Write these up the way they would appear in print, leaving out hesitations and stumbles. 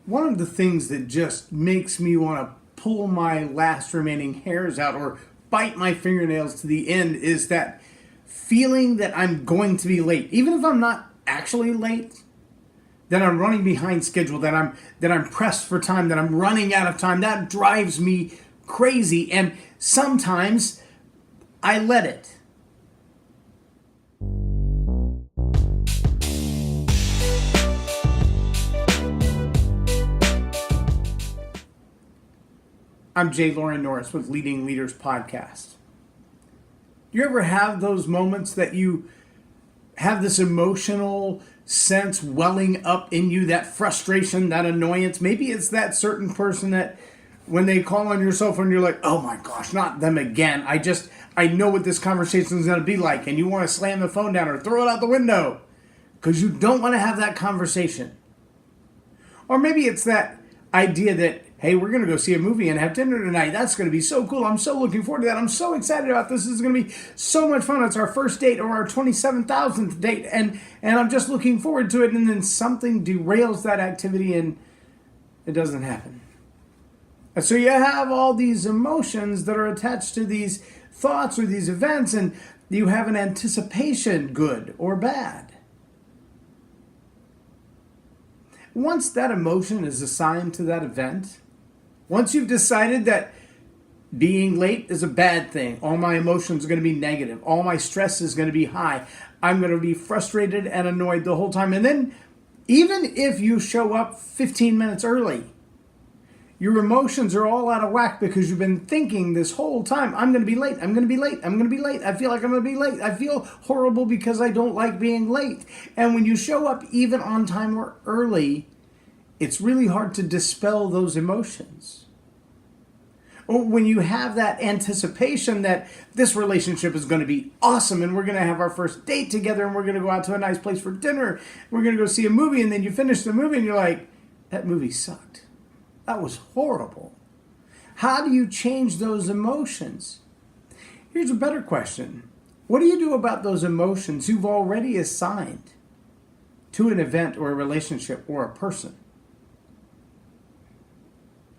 One of the things that just makes me want to pull my last remaining hairs out or bite my fingernails to the end is that feeling that I'm going to be late. Even if I'm not actually late, that I'm running behind schedule, that I'm pressed for time, that I'm running out of time. That drives me crazy, and sometimes I let it. I'm J Loren Norris with Leading Leaders Podcast. Do you ever have those moments that you have this emotional sense welling up in you, that frustration, that annoyance? Maybe it's that certain person that when they call on your cell phone, you're like, oh my gosh, not them again. I know what this conversation is going to be like, and you want to slam the phone down or throw it out the window because you don't want to have that conversation. Or maybe it's that idea that, hey, we're going to go see a movie and have dinner tonight. That's going to be so cool. I'm so looking forward to that. I'm so excited about this. This is going to be so much fun. It's our first date or our 27,000th date, and I'm just looking forward to it. And then something derails that activity and it doesn't happen. And so you have all these emotions that are attached to these thoughts or these events, and you have an anticipation, good or bad. Once that emotion is assigned to that event, once you've decided that being late is a bad thing, all my emotions are going to be negative, all my stress is going to be high, I'm going to be frustrated and annoyed the whole time. And then even if you show up 15 minutes early, your emotions are all out of whack because you've been thinking this whole time, I'm going to be late, I'm going to be late, I'm going to be late, I feel like I'm going to be late, I feel horrible because I don't like being late. And when you show up even on time or early, it's really hard to dispel those emotions. Or when you have that anticipation that this relationship is going to be awesome and we're going to have our first date together and we're going to go out to a nice place for dinner, we're going to go see a movie, and then you finish the movie and you're like, that movie sucked. That was horrible. How do you change those emotions? Here's a better question. What do you do about those emotions you've already assigned to an event or a relationship or a person?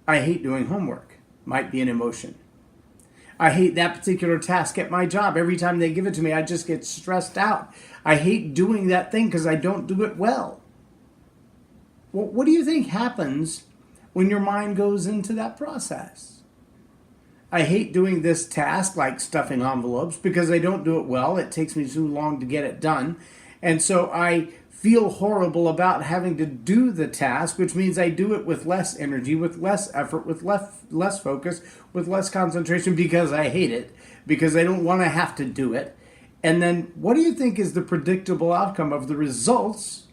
I hate doing homework. Might be an emotion. I hate that particular task at my job. Every time they give it to me, I just get stressed out. I hate doing that thing because I don't do it well. Well, what do you think happens when your mind goes into that process? I hate doing this task, like stuffing envelopes, because I don't do it well. It takes me too long to get it done. And so I feel horrible about having to do the task, which means I do it with less energy, with less effort, with less focus, with less concentration because I hate it, because I don't want to have to do it. And then what do you think is the predictable outcome of the results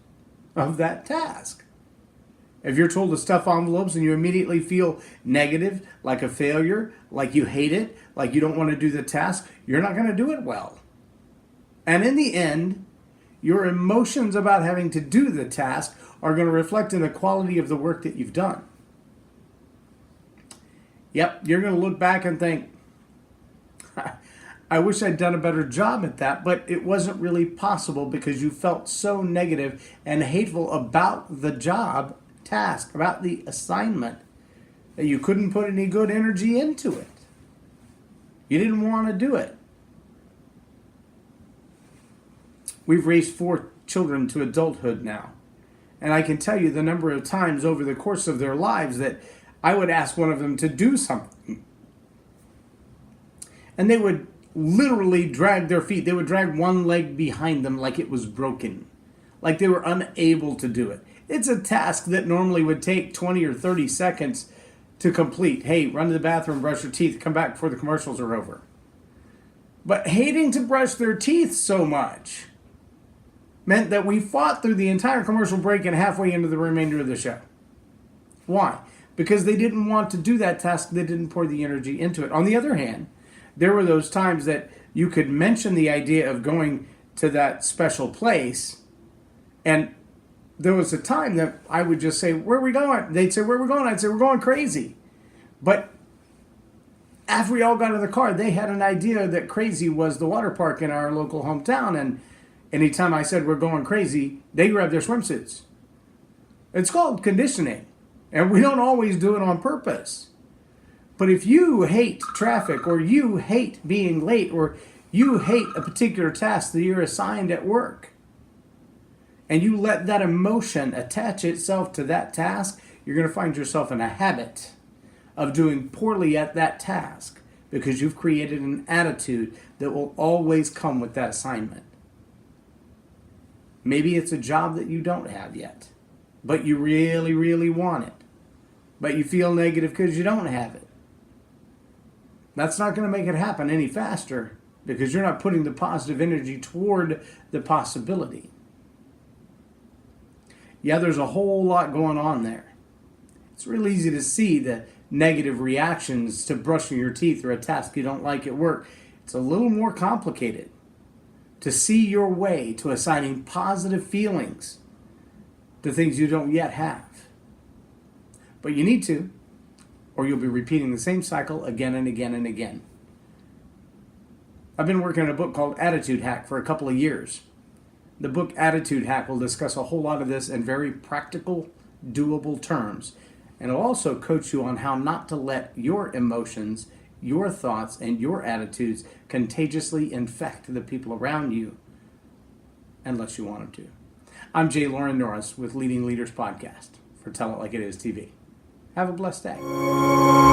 of that task? If you're told to stuff envelopes and you immediately feel negative, like a failure, like you hate it, like you don't want to do the task, you're not going to do it well. And in the end, your emotions about having to do the task are going to reflect in the quality of the work that you've done. Yep, you're going to look back and think, I wish I'd done a better job at that, but it wasn't really possible because you felt so negative and hateful about the job task, about the assignment, that you couldn't put any good energy into it. You didn't want to do it. We've raised 4 children to adulthood now. And I can tell you the number of times over the course of their lives that I would ask one of them to do something. And they would literally drag their feet. They would drag one leg behind them like it was broken. Like they were unable to do it. It's a task that normally would take 20 or 30 seconds to complete. Hey, run to the bathroom, brush your teeth, come back before the commercials are over. But hating to brush their teeth so much meant that we fought through the entire commercial break and halfway into the remainder of the show. Why? Because they didn't want to do that task. They didn't pour the energy into it. On the other hand, there were those times that you could mention the idea of going to that special place, and there was a time that I would just say, where are we going? They'd say, where are we going? I'd say, we're going crazy. But after we all got in the car, they had an idea that crazy was the water park in our local hometown, and anytime I said we're going crazy, they grabbed their swimsuits. It's called conditioning. And we don't always do it on purpose. But if you hate traffic, or you hate being late, or you hate a particular task that you're assigned at work, and you let that emotion attach itself to that task, you're going to find yourself in a habit of doing poorly at that task because you've created an attitude that will always come with that assignment. Maybe it's a job that you don't have yet, but you really, really want it. But you feel negative because you don't have it. That's not going to make it happen any faster because you're not putting the positive energy toward the possibility. Yeah, there's a whole lot going on there. It's real easy to see the negative reactions to brushing your teeth or a task you don't like at work. It's a little more complicated to see your way to assigning positive feelings to things you don't yet have. But you need to, or you'll be repeating the same cycle again and again and again. I've been working on a book called Attitude Hack for a couple of years. The book Attitude Hack will discuss a whole lot of this in very practical, doable terms. And it'll also coach you on how not to let your emotions, your thoughts, and your attitudes contagiously infect the people around you unless you want them to. I'm J Loren Norris with Leading Leaders Podcast for Tell It Like It Is TV. Have a blessed day.